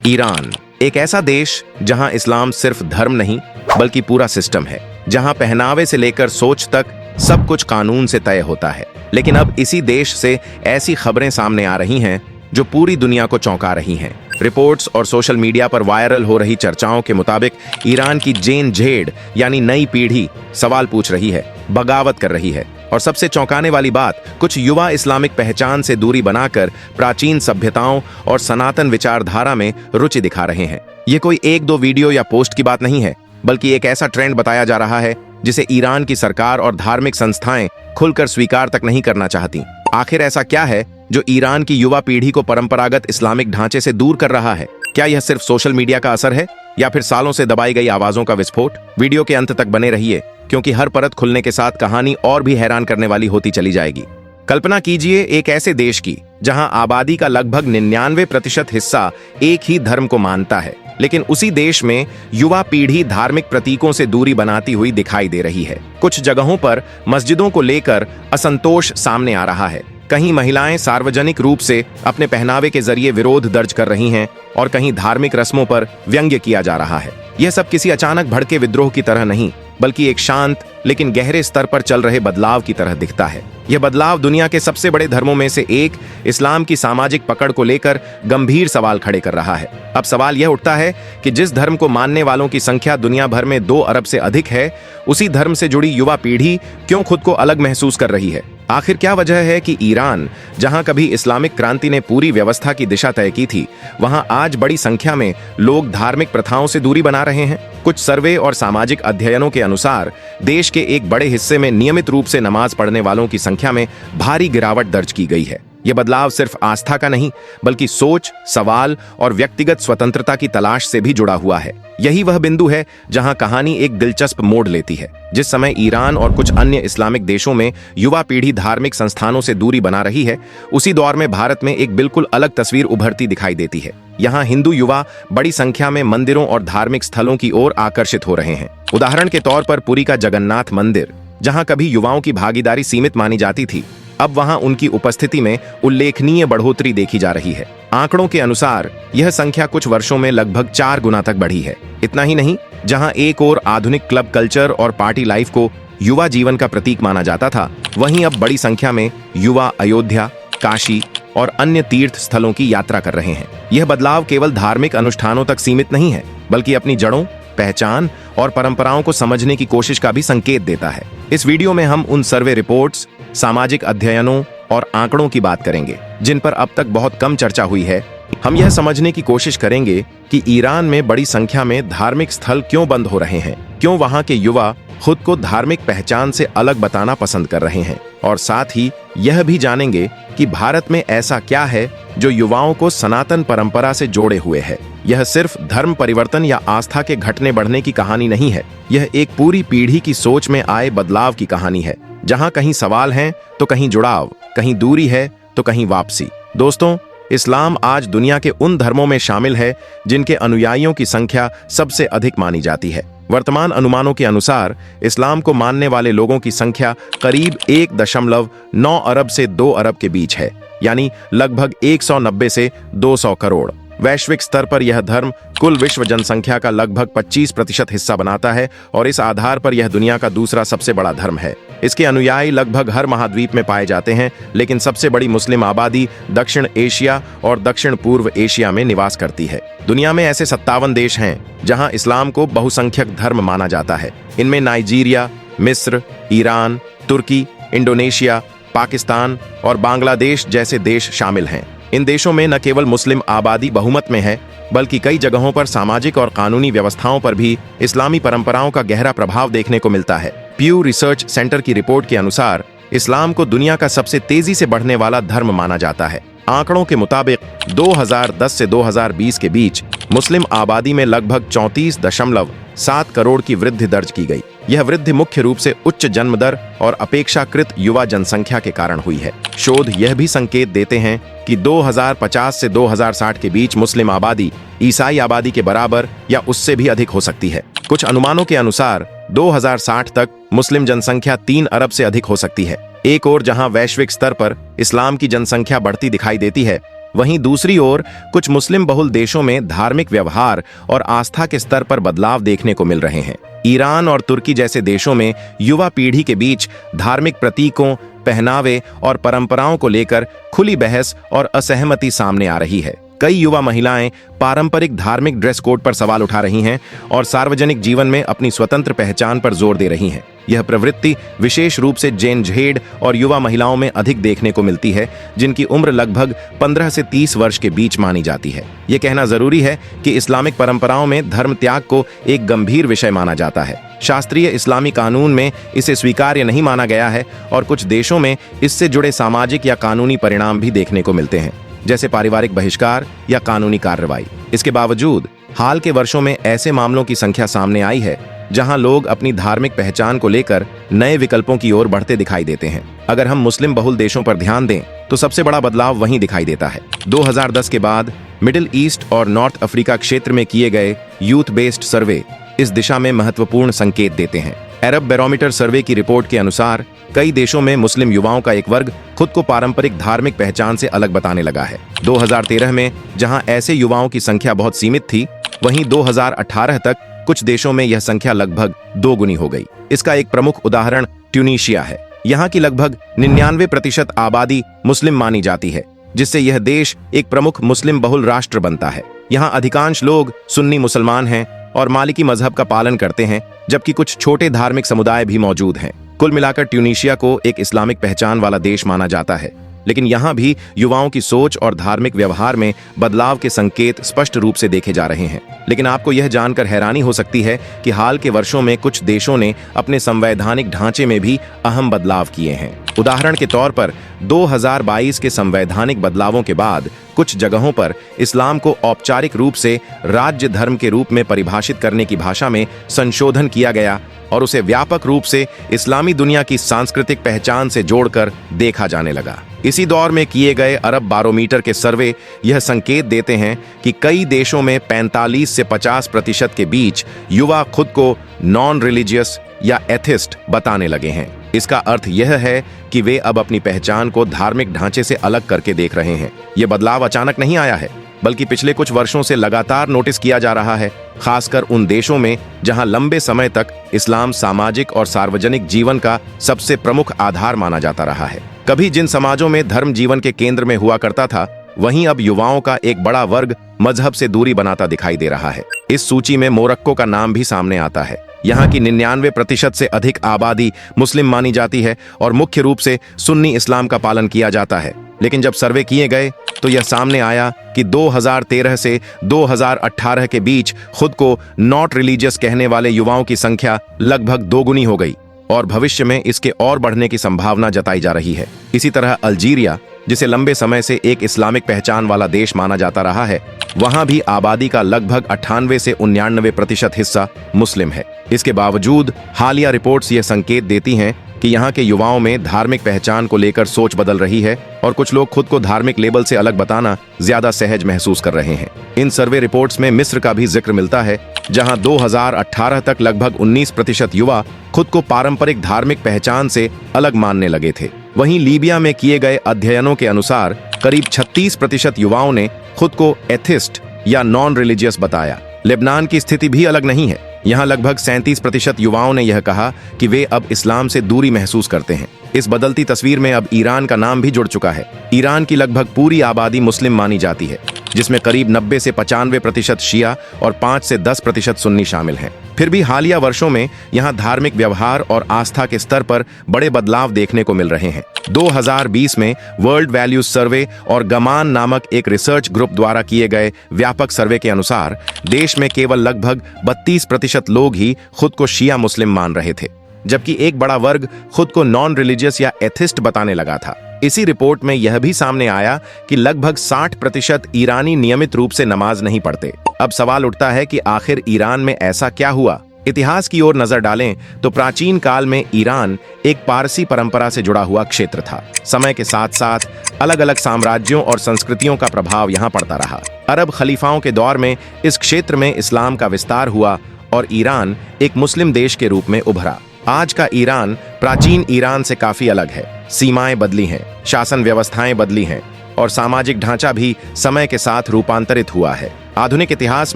Iran एक ऐसा देश जहां इस्लाम सिर्फ धर्म नहीं बल्कि पूरा सिस्टम है, जहां पहनावे से लेकर सोच तक सब कुछ कानून से तय होता है। लेकिन अब इसी देश से ऐसी खबरें सामने आ रही हैं जो पूरी दुनिया को चौंका रही हैं। रिपोर्ट्स और सोशल मीडिया पर वायरल हो रही चर्चाओं के मुताबिक ईरान की जेन झेड यानी नई पीढ़ी सवाल पूछ रही है, बगावत कर रही है और सबसे चौंकाने वाली बात, कुछ युवा इस्लामिक पहचान से दूरी बनाकर प्राचीन सभ्यताओं और सनातन विचारधारा में रुचि दिखा रहे हैं। ये कोई एक दो वीडियो या पोस्ट की बात नहीं है, बल्कि एक ऐसा ट्रेंड बताया जा रहा है जिसे ईरान की सरकार और धार्मिक संस्थाएं खुलकर स्वीकार तक नहीं करना चाहती। आखिर ऐसा क्या है जो ईरान की युवा पीढ़ी को परंपरागत इस्लामिक ढांचे से दूर कर रहा है? क्या यह सिर्फ सोशल मीडिया का असर है या फिर सालों से दबाई गई आवाजों का विस्फोट? वीडियो के अंत तक बने रहिए, क्योंकि हर परत खुलने के साथ कहानी और भी हैरान करने वाली होती चली जाएगी। कल्पना कीजिए एक ऐसे देश की जहां आबादी का लगभग 99% हिस्सा एक ही धर्म को मानता है, लेकिन उसी देश में युवा पीढ़ी धार्मिक प्रतीकों से दूरी बनाती हुई दिखाई दे रही है। कुछ जगहों पर मस्जिदों को लेकर असंतोष सामने आ रहा है। कहीं महिलाएं सार्वजनिक रूप से अपने पहनावे के जरिए विरोध दर्ज कर रही हैं और कहीं धार्मिक रस्मों पर व्यंग्य किया जा रहा है। यह सब किसी अचानक भड़के विद्रोह की तरह नहीं, बल्कि एक शांत लेकिन गहरे स्तर पर चल रहे बदलाव की तरह दिखता है। यह बदलाव दुनिया के सबसे बड़े धर्मों में से एक इस्लाम की सामाजिक पकड़ को लेकर गंभीर सवाल खड़े कर रहा है। अब सवाल यह उठता है कि जिस धर्म को मानने वालों की संख्या दुनिया भर में 2 अरब से अधिक है, उसी धर्म से जुड़ी युवा पीढ़ी क्यों खुद को अलग महसूस कर रही है? आखिर क्या वजह है कि ईरान, जहां कभी इस्लामिक क्रांति ने पूरी व्यवस्था की दिशा तय की थी, वहां आज बड़ी संख्या में लोग धार्मिक प्रथाओं से दूरी बना रहे हैं? कुछ सर्वे और सामाजिक अध्ययनों के अनुसार देश के एक बड़े हिस्से में नियमित रूप से नमाज पढ़ने वालों की संख्या में भारी गिरावट दर्ज की गई है। यह बदलाव सिर्फ आस्था का नहीं, बल्कि सोच, सवाल और व्यक्तिगत स्वतंत्रता की तलाश से भी जुड़ा हुआ है। यही वह बिंदु है जहां कहानी एक दिलचस्प मोड़ लेती है। जिस समय ईरान और कुछ अन्य इस्लामिक देशों में युवा पीढ़ी धार्मिक संस्थानों से दूरी बना रही है, उसी दौर में भारत में एक बिल्कुल अलग तस्वीर उभरती दिखाई देती है। यहाँ हिंदू युवा बड़ी संख्या में मंदिरों और धार्मिक स्थलों की ओर आकर्षित हो रहे हैं। उदाहरण के तौर पर पुरी का जगन्नाथ मंदिर, जहाँ कभी युवाओं की भागीदारी सीमित मानी जाती थी, अब वहां उनकी उपस्थिति में उल्लेखनीय बढ़ोतरी देखी जा रही है। आंकड़ों के अनुसार यह संख्या कुछ वर्षों में लगभग 4 गुना तक बढ़ी है। इतना ही नहीं, जहां एक ओर आधुनिक क्लब कल्चर और पार्टी लाइफ को युवा जीवन का प्रतीक माना जाता था, वहीं अब बड़ी संख्या में युवा अयोध्या, काशी और अन्य तीर्थ स्थलों की यात्रा कर रहे हैं। यह बदलाव केवल धार्मिक अनुष्ठानों तक सीमित नहीं है, बल्कि अपनी जड़ों, पहचान और परंपराओं को समझने की कोशिश का भी संकेत देता है। इस वीडियो में हम उन सर्वे रिपोर्ट्स, सामाजिक अध्ययनों और आंकड़ों की बात करेंगे जिन पर अब तक बहुत कम चर्चा हुई है। हम यह समझने की कोशिश करेंगे कि ईरान में बड़ी संख्या में धार्मिक स्थल क्यों बंद हो रहे हैं, क्यों वहां के युवा खुद को धार्मिक पहचान से अलग बताना पसंद कर रहे हैं, और साथ ही यह भी जानेंगे कि भारत में ऐसा क्या है जो युवाओं को सनातन परंपरा से जोड़े हुए है। यह सिर्फ धर्म परिवर्तन या आस्था के घटने बढ़ने की कहानी नहीं है, यह एक पूरी पीढ़ी की सोच में आए बदलाव की कहानी है, जहां कहीं सवाल हैं तो कहीं जुड़ाव, कहीं दूरी है तो कहीं वापसी। दोस्तों, इस्लाम आज दुनिया के उन धर्मों में शामिल है जिनके अनुयायियों की संख्या सबसे अधिक मानी जाती है। वर्तमान अनुमानों के अनुसार इस्लाम को मानने वाले लोगों की संख्या करीब 1.9 अरब से 2 अरब के बीच है, यानी लगभग 190 से 200 करोड़। वैश्विक स्तर पर यह धर्म कुल विश्व जनसंख्या का लगभग 25% हिस्सा बनाता है और इस आधार पर यह दुनिया का दूसरा सबसे बड़ा धर्म है। इसके अनुयायी लगभग हर महाद्वीप में पाए जाते हैं, लेकिन सबसे बड़ी मुस्लिम आबादी दक्षिण एशिया और दक्षिण पूर्व एशिया में निवास करती है। दुनिया में ऐसे 57 देश हैं जहां इस्लाम को बहुसंख्यक धर्म माना जाता है। इनमें नाइजीरिया, मिस्र, ईरान, तुर्की, इंडोनेशिया, पाकिस्तान और बांग्लादेश जैसे देश शामिल हैं। इन देशों में न केवल मुस्लिम आबादी बहुमत में है, बल्कि कई जगहों पर सामाजिक और कानूनी व्यवस्थाओं पर भी इस्लामी परंपराओं का गहरा प्रभाव देखने को मिलता है। प्यू रिसर्च सेंटर की रिपोर्ट के अनुसार इस्लाम को दुनिया का सबसे तेजी से बढ़ने वाला धर्म माना जाता है। आंकड़ों के मुताबिक 2010 से 2020 के बीच मुस्लिम आबादी में लगभग 34.7 करोड़ की वृद्धि दर्ज की गई। यह वृद्धि मुख्य रूप से उच्च जन्म दर और अपेक्षाकृत युवा जनसंख्या के कारण हुई है। शोध यह भी संकेत देते हैं कि 2050 से 2060 के बीच मुस्लिम आबादी ईसाई आबादी के बराबर या उससे भी अधिक हो सकती है। कुछ अनुमानों के अनुसार 2060 तक मुस्लिम जनसंख्या 3 अरब से अधिक हो सकती है। एक ओर जहां वैश्विक स्तर पर इस्लाम की जनसंख्या बढ़ती दिखाई देती है, वहीं दूसरी ओर कुछ मुस्लिम बहुल देशों में धार्मिक व्यवहार और आस्था के स्तर पर बदलाव देखने को मिल रहे हैं। ईरान और तुर्की जैसे देशों में युवा पीढ़ी के बीच धार्मिक प्रतीकों, पहनावे और परंपराओं को लेकर खुली बहस और असहमति सामने आ रही है। कई युवा महिलाएं पारंपरिक धार्मिक ड्रेस कोड पर सवाल उठा रही हैं और सार्वजनिक जीवन में अपनी स्वतंत्र पहचान पर जोर दे रही हैं। यह प्रवृत्ति विशेष रूप से जेन झेड और युवा महिलाओं में अधिक देखने को मिलती है, जिनकी उम्र लगभग 15 से 30 वर्ष के बीच मानी जाती है। यह कहना जरूरी है कि इस्लामिक परंपराओं में धर्म त्याग को एक गंभीर विषय माना जाता है। शास्त्रीय इस्लामी कानून में इसे स्वीकार्य नहीं माना गया है और कुछ देशों में इससे जुड़े सामाजिक या कानूनी परिणाम भी देखने को मिलते हैं, जैसे पारिवारिक बहिष्कार या कानूनी कार्रवाई। इसके बावजूद हाल के वर्षों में ऐसे मामलों की संख्या सामने आई है जहां लोग अपनी धार्मिक पहचान को लेकर नए विकल्पों की ओर बढ़ते दिखाई देते हैं। अगर हम मुस्लिम बहुल देशों पर ध्यान दें तो सबसे बड़ा बदलाव वहीं दिखाई देता है। 2010 के बाद मिडिल ईस्ट और नॉर्थ अफ्रीका क्षेत्र में किए गए यूथ बेस्ड सर्वे इस दिशा में महत्वपूर्ण संकेत देते हैं। अरब बैरोमीटर सर्वे की रिपोर्ट के अनुसार कई देशों में मुस्लिम युवाओं का एक वर्ग खुद को पारंपरिक धार्मिक पहचान से अलग बताने लगा है। 2013 में जहां ऐसे युवाओं की संख्या बहुत सीमित थी, वहीं 2018 तक कुछ देशों में यह संख्या लगभग 2 गुनी हो गई। इसका एक प्रमुख उदाहरण ट्यूनीशिया है। यहाँ की लगभग 99% आबादी मुस्लिम मानी जाती है, जिससे यह देश एक प्रमुख मुस्लिम बहुल राष्ट्र बनता है। यहाँ अधिकांश लोग सुन्नी मुसलमान हैं और मालिकी मजहब का पालन करते हैं, जबकि कुछ छोटे धार्मिक समुदाय भी मौजूद हैं। कुल मिलाकर ट्यूनीशिया को एक इस्लामिक पहचान वाला देश माना जाता है, लेकिन यहाँ भी युवाओं की सोच और धार्मिक व्यवहार में बदलाव के संकेत स्पष्ट रूप से देखे जा रहे हैं। लेकिन आपको यह जानकर हैरानी हो सकती है कि हाल के वर्षों में कुछ देशों ने अपने संवैधानिक ढांचे में भी अहम बदलाव किए हैं। उदाहरण के तौर पर 2022 के संवैधानिक बदलावों के बाद कुछ जगहों पर इस्लाम को औपचारिक रूप से राज्य धर्म के रूप में परिभाषित करने की भाषा में संशोधन किया गया और उसे व्यापक रूप से इस्लामी दुनिया की सांस्कृतिक पहचान से जोड़कर देखा जाने लगा। इसी दौर में किए गए अरब बैरोमीटर के सर्वे यह संकेत देते हैं कि कई देशों में 45 से 50% के बीच युवा खुद को नॉन रिलीजियस या एथिस्ट बताने लगे हैं। इसका अर्थ यह है कि वे अब अपनी पहचान को धार्मिक ढांचे से अलग करके देख रहे हैं। यह बदलाव अचानक नहीं आया है, बल्कि पिछले कुछ वर्षों से लगातार नोटिस किया जा रहा है, खासकर उन देशों में जहां लंबे समय तक इस्लाम सामाजिक और सार्वजनिक जीवन का सबसे प्रमुख आधार माना जाता रहा है। कभी जिन समाजों में धर्म जीवन के केंद्र में हुआ करता था, वहीं अब युवाओं का एक बड़ा वर्ग मजहब से दूरी बनाता दिखाई दे रहा है। इस सूची में मोरक्को का नाम भी सामने आता है। यहाँ की 99% से अधिक आबादी मुस्लिम मानी जाती है और मुख्य रूप से सुन्नी इस्लाम का पालन किया जाता है। लेकिन जब सर्वे किए गए तो यह सामने आया कि 2013 से 2018 के बीच खुद को नॉट रिलीजियस कहने वाले युवाओं की संख्या लगभग 2 गुनी हो गई और भविष्य में इसके और बढ़ने की संभावना जताई जा रही है। इसी तरह अल्जीरिया, जिसे लंबे समय से एक इस्लामिक पहचान वाला देश माना जाता रहा है, वहां भी आबादी का लगभग 98 से 99% हिस्सा मुस्लिम है। इसके बावजूद हालिया रिपोर्ट्स यह संकेत देती हैं कि यहाँ के युवाओं में धार्मिक पहचान को लेकर सोच बदल रही है और कुछ लोग खुद को धार्मिक लेबल से अलग बताना ज्यादा सहज महसूस कर रहे हैं। इन सर्वे रिपोर्ट्स में मिस्र का भी जिक्र मिलता है, जहां 2018 तक लगभग 19% युवा खुद को पारंपरिक धार्मिक पहचान से अलग मानने लगे थे। वहीं लीबिया में किए गए अध्ययनों के अनुसार करीब 36% युवाओं ने खुद को एथिस्ट या नॉन रिलीजियस बताया। लेबनान की स्थिति भी अलग नहीं है। यहाँ लगभग 37% युवाओं ने यह कहा कि वे अब इस्लाम से दूरी महसूस करते हैं। इस बदलती तस्वीर में अब ईरान का नाम भी जुड़ चुका है। ईरान की लगभग पूरी आबादी मुस्लिम मानी जाती है, जिसमें करीब 90 से 95% शिया और 5 से 10% सुन्नी शामिल हैं। फिर भी हालिया वर्षों में यहाँ धार्मिक व्यवहार और आस्था के स्तर पर बड़े बदलाव देखने को मिल रहे हैं। 2020 में वर्ल्ड वैल्यूज सर्वे और गमान नामक एक रिसर्च ग्रुप द्वारा किए गए व्यापक सर्वे के अनुसार देश में केवल लगभग 32% लोग ही खुद को शिया मुस्लिम मान रहे थे, जबकि एक बड़ा वर्ग खुद को नॉन रिलीजियस या एथिस्ट बताने लगा था। इसी रिपोर्ट में यह भी सामने आया कि लगभग 60% ईरानी नियमित रूप से नमाज नहीं पढ़ते। अब सवाल उठता है कि आखिर ईरान में ऐसा क्या हुआ? इतिहास की ओर नजर डालें तो प्राचीन काल में ईरान एक पारसी परंपरा से जुड़ा हुआ क्षेत्र था। समय के साथ साथ अलग अलग साम्राज्यों और संस्कृतियों का प्रभाव यहाँ पड़ता रहा। अरब खलीफाओं के दौर में इस क्षेत्र में इस्लाम का विस्तार हुआ और ईरान एक मुस्लिम देश के रूप में उभरा। आज का ईरान प्राचीन ईरान से काफी अलग है। सीमाएं बदली हैं, शासन व्यवस्थाएं बदली हैं और सामाजिक ढांचा भी समय के साथ रूपांतरित हुआ है। आधुनिक इतिहास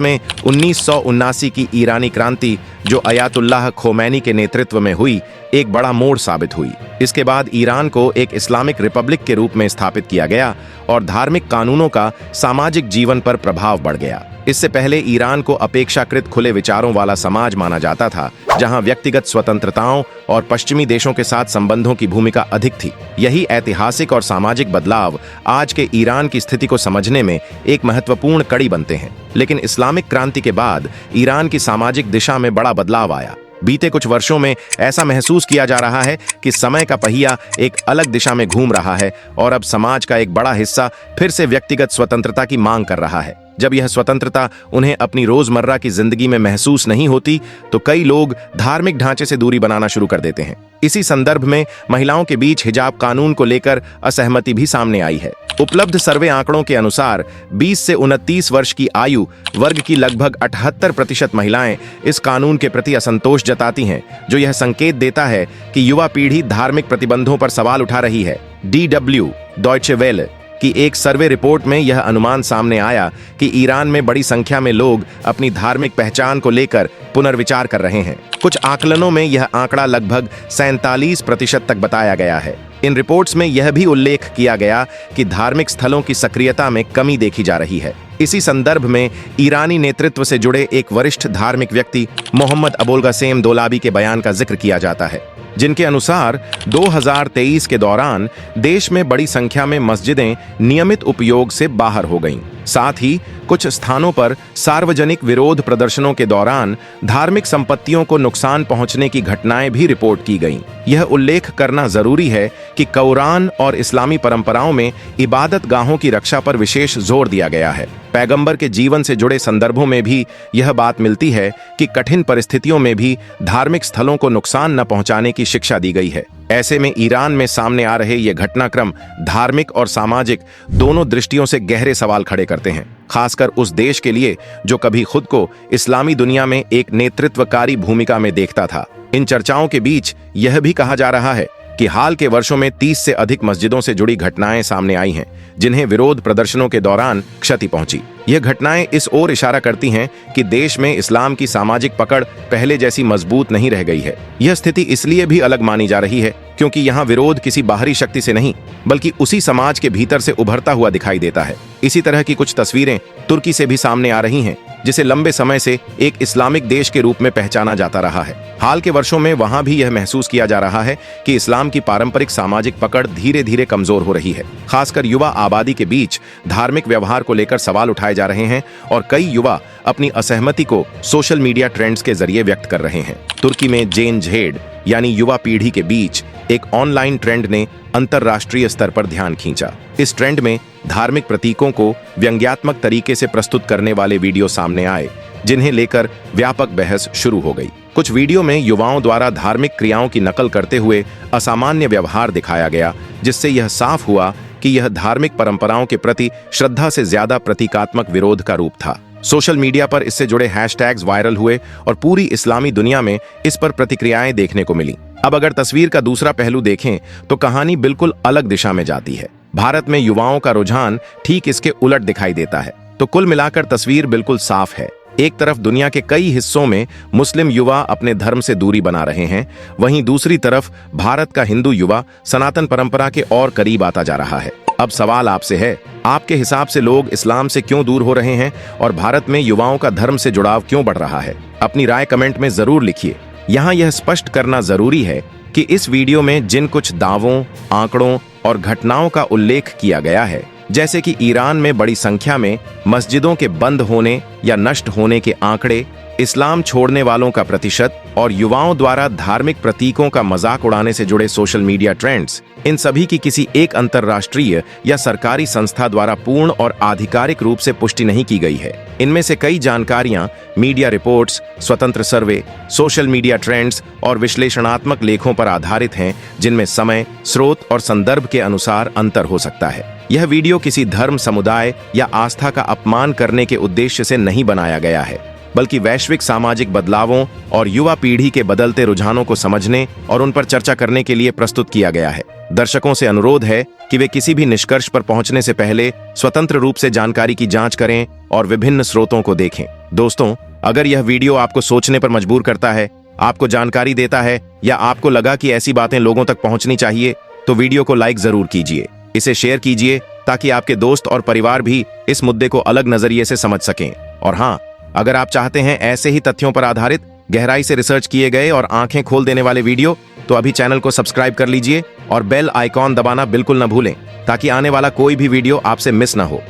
में 1979 की ईरानी क्रांति, जो अयातुल्लाह खोमैनी के नेतृत्व में हुई, एक बड़ा मोड़ साबित हुई। इसके बाद ईरान को एक इस्लामिक रिपब्लिक के रूप में स्थापित किया गया और धार्मिक कानूनों का सामाजिक जीवन पर प्रभाव बढ़ गया। इससे पहले ईरान को अपेक्षाकृत खुले विचारों वाला समाज माना जाता था, जहां व्यक्तिगत स्वतंत्रताओं और पश्चिमी देशों के साथ संबंधों की भूमिका अधिक थी। यही ऐतिहासिक और सामाजिक बदलाव आज के ईरान की स्थिति को समझने में एक महत्वपूर्ण कड़ी बनते हैं। लेकिन इस्लामिक क्रांति के बाद ईरान की सामाजिक दिशा में बड़ा बदलाव आया। बीते कुछ वर्षों में ऐसा महसूस किया जा रहा है कि समय का पहिया एक अलग दिशा में घूम रहा है और अब समाज का एक बड़ा हिस्सा फिर से व्यक्तिगत स्वतंत्रता की मांग कर रहा है। जब यह स्वतंत्रता उन्हें अपनी रोजमर्रा की जिंदगी में महसूस नहीं होती, तो कई लोग धार्मिक ढांचे से दूरी बनाना शुरू कर देते हैं। इसी संदर्भ में महिलाओं के बीच हिजाब कानून को लेकर असहमति भी सामने आई है। उपलब्ध सर्वे आंकड़ों के अनुसार 20 से 29 वर्ष की आयु वर्ग की लगभग 78% महिलाएं इस कानून के प्रति असंतोष जताती हैं, जो यह संकेत देता है कि युवा पीढ़ी धार्मिक प्रतिबंधों पर सवाल उठा रही है। DW डॉयचे वेले की एक सर्वे रिपोर्ट में यह अनुमान सामने आया कि ईरान में बड़ी संख्या में लोग अपनी धार्मिक पहचान को लेकर पुनर्विचार कर रहे हैं। कुछ आकलनों में यह आंकड़ा लगभग 47% तक बताया गया है। इन रिपोर्ट्स में यह भी उल्लेख किया गया कि धार्मिक स्थलों की सक्रियता में कमी देखी जा रही है। इसी संदर्भ में ईरानी नेतृत्व से जुड़े एक वरिष्ठ धार्मिक व्यक्ति मोहम्मद अबोलगासेम दोलाबी के बयान का जिक्र किया जाता है, जिनके अनुसार 2023 के दौरान देश में बड़ी संख्या में मस्जिदें नियमित उपयोग से बाहर हो गईं। साथ ही कुछ स्थानों पर सार्वजनिक विरोध प्रदर्शनों के दौरान धार्मिक संपत्तियों को नुकसान पहुंचने की घटनाएं भी रिपोर्ट की गईं। यह उल्लेख करना जरूरी है कि कुरान और इस्लामी परंपराओं में इबादत गाहों की रक्षा पर विशेष जोर दिया गया है। पैगंबर के जीवन से जुड़े संदर्भों में भी यह बात मिलती है कि कठिन परिस्थितियों में भी धार्मिक स्थलों को नुकसान न पहुंचाने की शिक्षा दी गई है। ऐसे में ईरान में सामने आ रहे ये घटनाक्रम धार्मिक और सामाजिक दोनों दृष्टियों से गहरे सवाल खड़े करते हैं, खासकर उस देश के लिए जो कभी खुद को इस्लामी दुनिया में एक नेतृत्वकारी भूमिका में देखता था। इन चर्चाओं के बीच यह भी कहा जा रहा है कि हाल के वर्षों में 30 से अधिक मस्जिदों से जुड़ी घटनाएं सामने आई हैं, जिन्हें विरोध प्रदर्शनों के दौरान क्षति पहुंची। यह घटनाएं इस ओर इशारा करती हैं कि देश में इस्लाम की सामाजिक पकड़ पहले जैसी मजबूत नहीं रह गई है। यह स्थिति इसलिए भी अलग मानी जा रही है क्योंकि यहाँ विरोध किसी बाहरी शक्ति से नहीं, बल्कि उसी समाज के भीतर से उभरता हुआ दिखाई देता है। इसी तरह की कुछ तस्वीरें तुर्की से भी सामने आ रही हैं, जिसे लंबे समय से एक इस्लामिक देश के रूप में पहचाना जाता रहा है। हाल के वर्षों में वहां भी यह महसूस किया जा रहा है कि इस्लाम की पारंपरिक सामाजिक पकड़ धीरे धीरे कमजोर हो रही है। खासकर युवा आबादी के बीच धार्मिक व्यवहार को लेकर सवाल उठाए जा रहे हैं और कई युवा अपनी असहमति को सोशल मीडिया ट्रेंड्स के जरिए व्यक्त कर रहे हैं। तुर्की में जेन झेड यानी युवा पीढ़ी के बीच एक ऑनलाइन ट्रेंड ने अंतरराष्ट्रीय स्तर पर ध्यान खींचा। इस ट्रेंड में धार्मिक प्रतीकों को व्यंग्यात्मक तरीके से प्रस्तुत करने वाले वीडियो सामने आए, जिन्हें लेकर व्यापक बहस शुरू हो गई। कुछ वीडियो में युवाओं द्वारा धार्मिक क्रियाओं की नकल करते हुए असामान्य व्यवहार दिखाया गया, जिससे यह साफ हुआ कि यह धार्मिक परंपराओं के प्रति श्रद्धा से ज्यादा प्रतीकात्मक विरोध का रूप था। सोशल मीडिया पर इससे जुड़े हैशटैग्स वायरल हुए और पूरी इस्लामी दुनिया में इस पर प्रतिक्रियाएं देखने को मिली। अब अगर तस्वीर का दूसरा पहलू देखें तो कहानी बिल्कुल अलग दिशा में जाती है। भारत में युवाओं का रुझान ठीक इसके उलट दिखाई देता है। तो कुल मिलाकर तस्वीर बिल्कुल साफ है। एक तरफ दुनिया के कई हिस्सों में मुस्लिम युवा अपने धर्म से दूरी बना रहे हैं, वहीं दूसरी तरफ भारत का हिंदू युवा सनातन परंपरा के और करीब आता जा रहा है। अब सवाल आपसे है, आपके हिसाब से लोग इस्लाम से क्यों दूर हो रहे हैं और भारत में युवाओं का धर्म से जुड़ाव क्यों बढ़ रहा है? अपनी राय कमेंट में जरूर लिखिए। यहाँ यह स्पष्ट करना जरूरी है कि इस वीडियो में जिन कुछ दावों, आंकड़ों और घटनाओं का उल्लेख किया गया है, जैसे कि ईरान में बड़ी संख्या में मस्जिदों के बंद होने या नष्ट होने के आंकड़े, इस्लाम छोड़ने वालों का प्रतिशत और युवाओं द्वारा धार्मिक प्रतीकों का मजाक उड़ाने से जुड़े सोशल मीडिया ट्रेंड्स, इन सभी की किसी एक अंतर्राष्ट्रीय या सरकारी संस्था द्वारा पूर्ण और आधिकारिक रूप से पुष्टि नहीं की गई है। इनमें से कई जानकारियां मीडिया रिपोर्ट्स, स्वतंत्र सर्वे, सोशल मीडिया ट्रेंड्स और विश्लेषणात्मक लेखों पर आधारित हैं, जिनमें समय, स्रोत और संदर्भ के अनुसार अंतर हो सकता है। यह वीडियो किसी धर्म, समुदाय या आस्था का अपमान करने के उद्देश्य से नहीं बनाया गया है, बल्कि वैश्विक सामाजिक बदलावों और युवा पीढ़ी के बदलते रुझानों को समझने और उन पर चर्चा करने के लिए प्रस्तुत किया गया है। दर्शकों से अनुरोध है कि वे किसी भी निष्कर्ष पर पहुंचने से पहले स्वतंत्र रूप से जानकारी की जांच करें और विभिन्न स्रोतों को देखें। दोस्तों, अगर यह वीडियो आपको सोचने पर मजबूर करता है, आपको जानकारी देता है या आपको लगा कि ऐसी बातें लोगों तक पहुंचनी चाहिए, तो वीडियो को लाइक जरूर कीजिए, इसे शेयर कीजिए ताकि आपके दोस्त और परिवार भी इस मुद्दे को अलग नजरिए से समझ सकें। और हाँ, अगर आप चाहते हैं ऐसे ही तथ्यों पर आधारित गहराई से रिसर्च किए गए और आंखें खोल देने वाले वीडियो, तो अभी चैनल को सब्सक्राइब कर लीजिए और बेल आइकॉन दबाना बिल्कुल न भूलें ताकि आने वाला कोई भी वीडियो आपसे मिस ना हो।